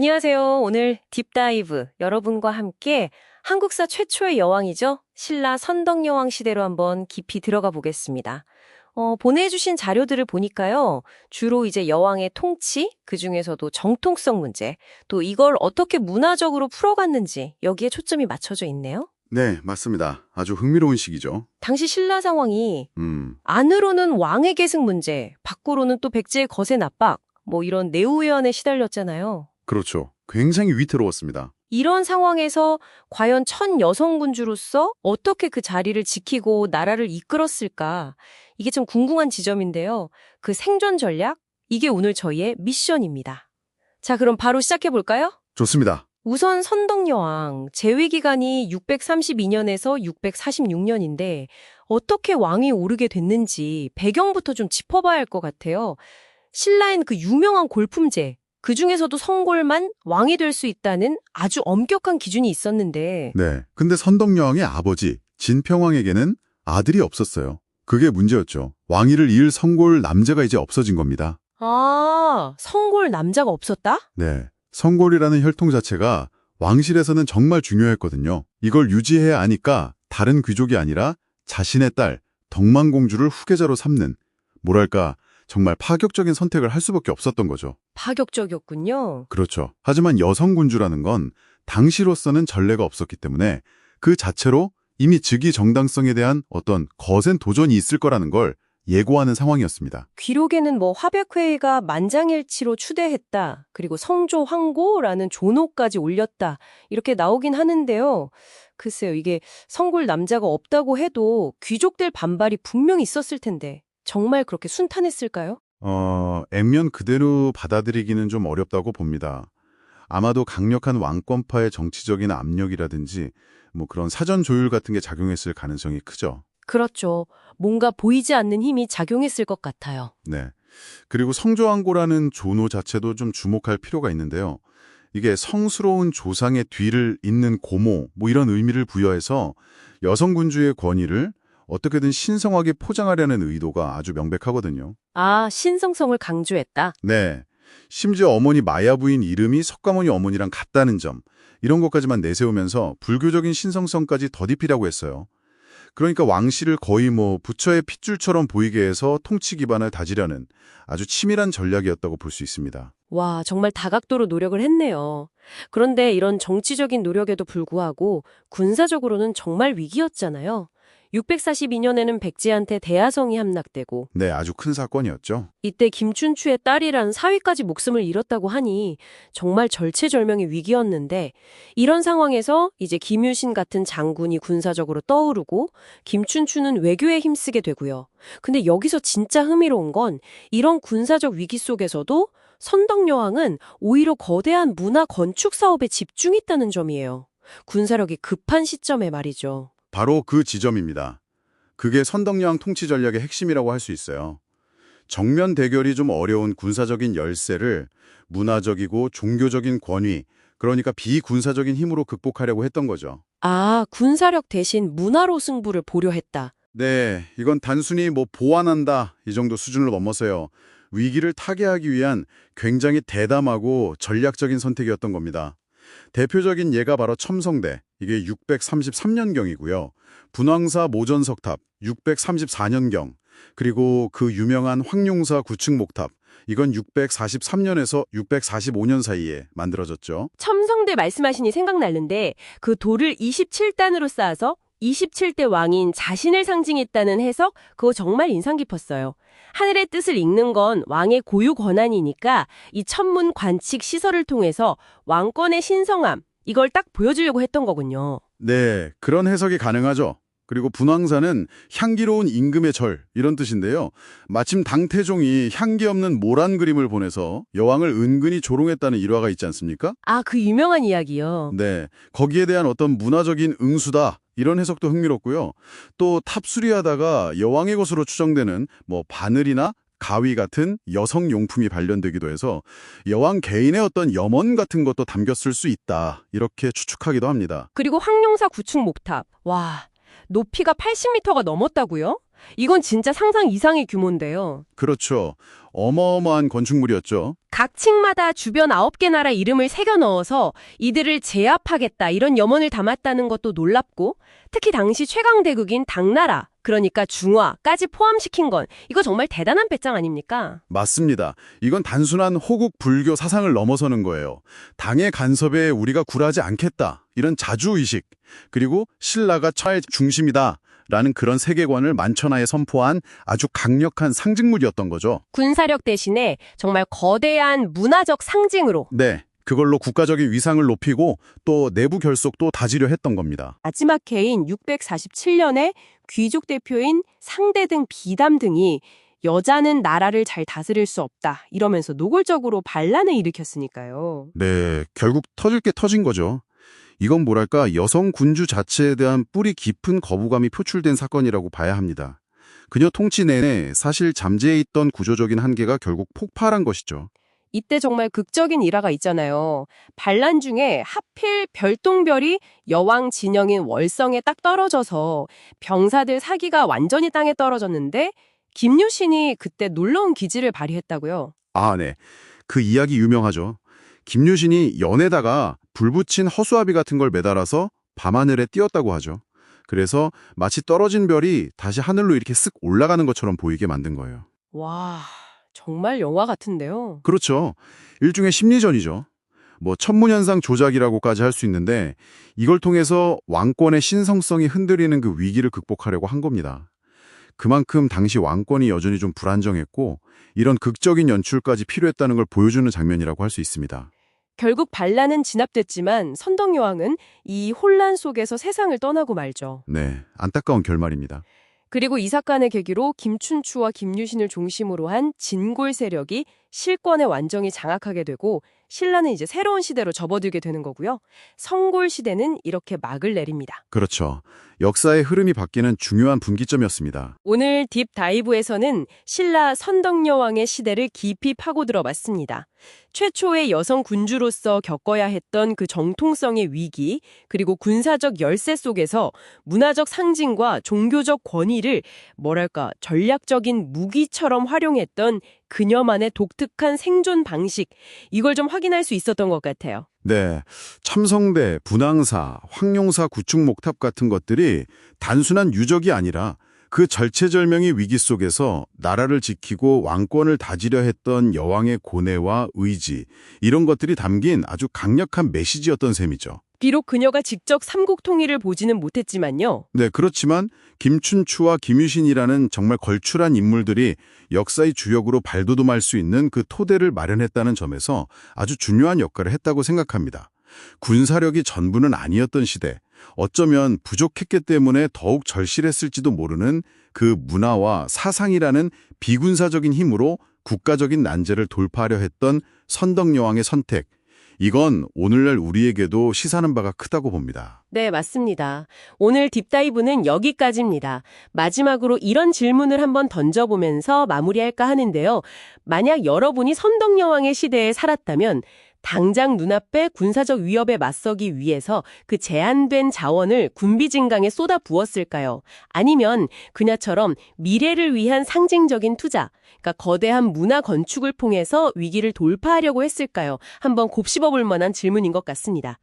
안녕하세요. 오늘 딥다이브 여러분과 함께 한국사 최초의 여왕이죠. 신라 선덕여왕 시대로 한번 깊이 들어가 보겠습니다. 보내주신 자료들을 보니까요. 주로 이제 여왕의 통치, 그중에서도 정통성 문제, 또 이걸 어떻게 문화적으로 풀어갔는지 여기에 초점이 맞춰져 있네요. 네, 맞습니다. 아주 흥미로운 시기죠. 당시 신라 상황이 음, 안으로는 왕의 계승 문제, 밖으로는 또 백제의 거센 압박, 뭐 이런 내후연에 시달렸잖아요. 그렇죠. 굉장히 위태로웠습니다. 이런 상황에서 과연 첫 여성 군주로서 어떻게 그 자리를 지키고 나라를 이끌었을까? 이게 좀 궁금한 지점인데요. 그 생존 전략? 이게 오늘 저희의 미션입니다. 자, 그럼 바로 시작해 볼까요? 좋습니다. 우선 선덕여왕, 재위 기간이 632년에서 646년인데 어떻게 왕위 오르게 됐는지 배경부터 좀 짚어봐야 할 것 같아요. 신라엔 그 유명한 골품제, 그중에서도 성골만 왕이 될 수 있다는 아주 엄격한 기준이 있었는데 네, 근데 선덕여왕의 아버지 진평왕에게는 아들이 없었어요. 그게 문제였죠. 왕위를 이을 성골 남자가 이제 없어진 겁니다. 성골 남자가 없었다? 네, 성골이라는 혈통 자체가 왕실에서는 정말 중요했거든요. 이걸 유지해야 하니까 다른 귀족이 아니라 자신의 딸 덕만공주를 후계자로 삼는, 뭐랄까, 정말 파격적인 선택을 할 수밖에 없었던 거죠. 파격적이었군요. 그렇죠. 하지만 여성 군주라는 건 당시로서는 전례가 없었기 때문에 그 자체로 이미 즉위 정당성에 대한 어떤 거센 도전이 있을 거라는 걸 예고하는 상황이었습니다. 귀록에는 뭐 화백회의가 만장일치로 추대했다. 그리고 성조 황고라는 존호까지 올렸다. 이렇게 나오긴 하는데요. 글쎄요, 이게 성골 남자가 없다고 해도 귀족들 반발이 분명히 있었을 텐데 정말 그렇게 순탄했을까요? 액면 그대로 받아들이기는 좀 어렵다고 봅니다. 아마도 강력한 왕권파의 정치적인 압력이라든지 뭐 그런 사전 조율 같은 게 작용했을 가능성이 크죠. 그렇죠. 뭔가 보이지 않는 힘이 작용했을 것 같아요. 네. 그리고 성조왕고라는 존호 자체도 좀 주목할 필요가 있는데요. 이게 성스러운 조상의 뒤를 잇는 고모, 뭐 이런 의미를 부여해서 여성 군주의 권위를 어떻게든 신성하게 포장하려는 의도가 아주 명백하거든요. 신성성을 강조했다. 네. 심지어 어머니 마야 부인 이름이 석가모니 어머니랑 같다는 점, 이런 것까지만 내세우면서 불교적인 신성성까지 더딥히라고 했어요. 그러니까 왕실을 거의 뭐 부처의 핏줄처럼 보이게 해서 통치 기반을 다지려는 아주 치밀한 전략이었다고 볼 수 있습니다. 와, 정말 다각도로 노력을 했네요. 그런데 이런 정치적인 노력에도 불구하고 군사적으로는 정말 위기였잖아요. 642년에는 백제한테 대하성이 함락되고 네, 아주 큰 사건이었죠. 이때 김춘추의 딸이란 사위까지 목숨을 잃었다고 하니 정말 절체절명의 위기였는데 이런 상황에서 이제 김유신 같은 장군이 군사적으로 떠오르고 김춘추는 외교에 힘쓰게 되고요. 근데 여기서 진짜 흥미로운 건 이런 군사적 위기 속에서도 선덕여왕은 오히려 거대한 문화 건축 사업에 집중했다는 점이에요. 군사력이 급한 시점에 말이죠. 바로 그 지점입니다. 그게 선덕여왕 통치 전략의 핵심이라고 할 수 있어요. 정면 대결이 좀 어려운 군사적인 열세를 문화적이고 종교적인 권위, 그러니까 비군사적인 힘으로 극복하려고 했던 거죠. 군사력 대신 문화로 승부를 보려 했다. 네, 이건 단순히 뭐 보완한다 이 정도 수준을 넘어서요. 위기를 타개하기 위한 굉장히 대담하고 전략적인 선택이었던 겁니다. 대표적인 예가 바로 첨성대, 이게 633년경이고요. 분황사 모전석탑, 634년경, 그리고 그 유명한 황룡사 구층목탑, 이건 643년에서 645년 사이에 만들어졌죠. 첨성대 말씀하시니 생각나는데 그 돌을 27단으로 쌓아서 27대 왕인 자신을 상징했다는 해석, 그거 정말 인상 깊었어요. 하늘의 뜻을 읽는 건 왕의 고유 권한이니까 이 천문 관측 시설을 통해서 왕권의 신성함, 이걸 딱 보여주려고 했던 거군요. 네, 그런 해석이 가능하죠. 그리고 분황사는 향기로운 임금의 절, 이런 뜻인데요. 마침 당태종이 향기 없는 모란 그림을 보내서 여왕을 은근히 조롱했다는 일화가 있지 않습니까? 그 유명한 이야기요. 네, 거기에 대한 어떤 문화적인 응수다, 이런 해석도 흥미롭고요. 또 탑수리하다가 여왕의 것으로 추정되는 뭐 바늘이나 가위 같은 여성 용품이 발견되기도 해서 여왕 개인의 어떤 염원 같은 것도 담겼을 수 있다, 이렇게 추측하기도 합니다. 그리고 황룡사 구축 목탑. 와, 높이가 80m가 넘었다고요? 이건 진짜 상상 이상의 규모인데요. 그렇죠. 어마어마한 건축물이었죠. 각 층마다 주변 9개 나라 이름을 새겨 넣어서 이들을 제압하겠다 이런 염원을 담았다는 것도 놀랍고 특히 당시 최강 대국인 당나라 그러니까 중화까지 포함시킨 건 이거 정말 대단한 배짱 아닙니까? 맞습니다. 이건 단순한 호국 불교 사상을 넘어서는 거예요. 당의 간섭에 우리가 굴하지 않겠다. 이런 자주의식. 그리고 신라가 천하의 중심이다. 라는 그런 세계관을 만천하에 선포한 아주 강력한 상징물이었던 거죠. 군사력 대신에 정말 거대한 문화적 상징으로 네. 그걸로 국가적인 위상을 높이고 또 내부 결속도 다지려 했던 겁니다. 마지막 해인 647년에 귀족 대표인 상대 등 비담 등이 여자는 나라를 잘 다스릴 수 없다 이러면서 노골적으로 반란을 일으켰으니까요. 네. 결국 터질 게 터진 거죠. 이건 뭐랄까 여성 군주 자체에 대한 뿌리 깊은 거부감이 표출된 사건이라고 봐야 합니다. 그녀 통치 내내 사실 잠재해 있던 구조적인 한계가 결국 폭발한 것이죠. 이때 정말 극적인 일화가 있잖아요. 반란 중에 하필 별똥별이 여왕 진영인 월성에 딱 떨어져서 병사들 사기가 완전히 땅에 떨어졌는데 김유신이 그때 놀라운 기지를 발휘했다고요. 아, 네. 그 이야기 유명하죠. 김유신이 연에다가 불 붙인 허수아비 같은 걸 매달아서 밤하늘에 띄웠다고 하죠. 그래서 마치 떨어진 별이 다시 하늘로 이렇게 쓱 올라가는 것처럼 보이게 만든 거예요. 와, 정말 영화 같은데요. 그렇죠. 일종의 심리전이죠. 뭐 천문현상 조작이라고까지 할 수 있는데 이걸 통해서 왕권의 신성성이 흔들리는 그 위기를 극복하려고 한 겁니다. 그만큼 당시 왕권이 여전히 좀 불안정했고 이런 극적인 연출까지 필요했다는 걸 보여주는 장면이라고 할 수 있습니다. 결국 반란은 진압됐지만 선덕여왕은 이 혼란 속에서 세상을 떠나고 말죠. 네, 안타까운 결말입니다. 그리고 이 사건의 계기로 김춘추와 김유신을 중심으로 한 진골 세력이 실권의 완전히 장악하게 되고 신라는 이제 새로운 시대로 접어들게 되는 거고요. 성골 시대는 이렇게 막을 내립니다. 그렇죠. 역사의 흐름이 바뀌는 중요한 분기점이었습니다. 오늘 딥다이브에서는 신라 선덕여왕의 시대를 깊이 파고들어 봤습니다. 최초의 여성 군주로서 겪어야 했던 그 정통성의 위기, 그리고 군사적 열세 속에서 문화적 상징과 종교적 권위를 뭐랄까 전략적인 무기처럼 활용했던 그녀만의 독특한 생존 방식, 이걸 좀 확인할 수 있었던 것 같아요. 네, 첨성대, 분황사, 황룡사 구축 목탑 같은 것들이 단순한 유적이 아니라 그 절체절명의 위기 속에서 나라를 지키고 왕권을 다지려 했던 여왕의 고뇌와 의지, 이런 것들이 담긴 아주 강력한 메시지였던 셈이죠. 비록 그녀가 직접 삼국 통일을 보지는 못했지만요. 네, 그렇지만 김춘추와 김유신이라는 정말 걸출한 인물들이 역사의 주역으로 발돋움할 수 있는 그 토대를 마련했다는 점에서 아주 중요한 역할을 했다고 생각합니다. 군사력이 전부는 아니었던 시대, 어쩌면 부족했기 때문에 더욱 절실했을지도 모르는 그 문화와 사상이라는 비군사적인 힘으로 국가적인 난제를 돌파하려 했던 선덕여왕의 선택, 이건 오늘날 우리에게도 시사하는 바가 크다고 봅니다. 네, 맞습니다. 오늘 딥다이브는 여기까지입니다. 마지막으로 이런 질문을 한번 던져보면서 마무리할까 하는데요. 만약 여러분이 선덕여왕의 시대에 살았다면 당장 눈앞에 군사적 위협에 맞서기 위해서 그 제한된 자원을 군비진강에 쏟아 부었을까요? 아니면 그녀처럼 미래를 위한 상징적인 투자, 그러니까 거대한 문화 건축을 통해서 위기를 돌파하려고 했을까요? 한번 곱씹어 볼 만한 질문인 것 같습니다.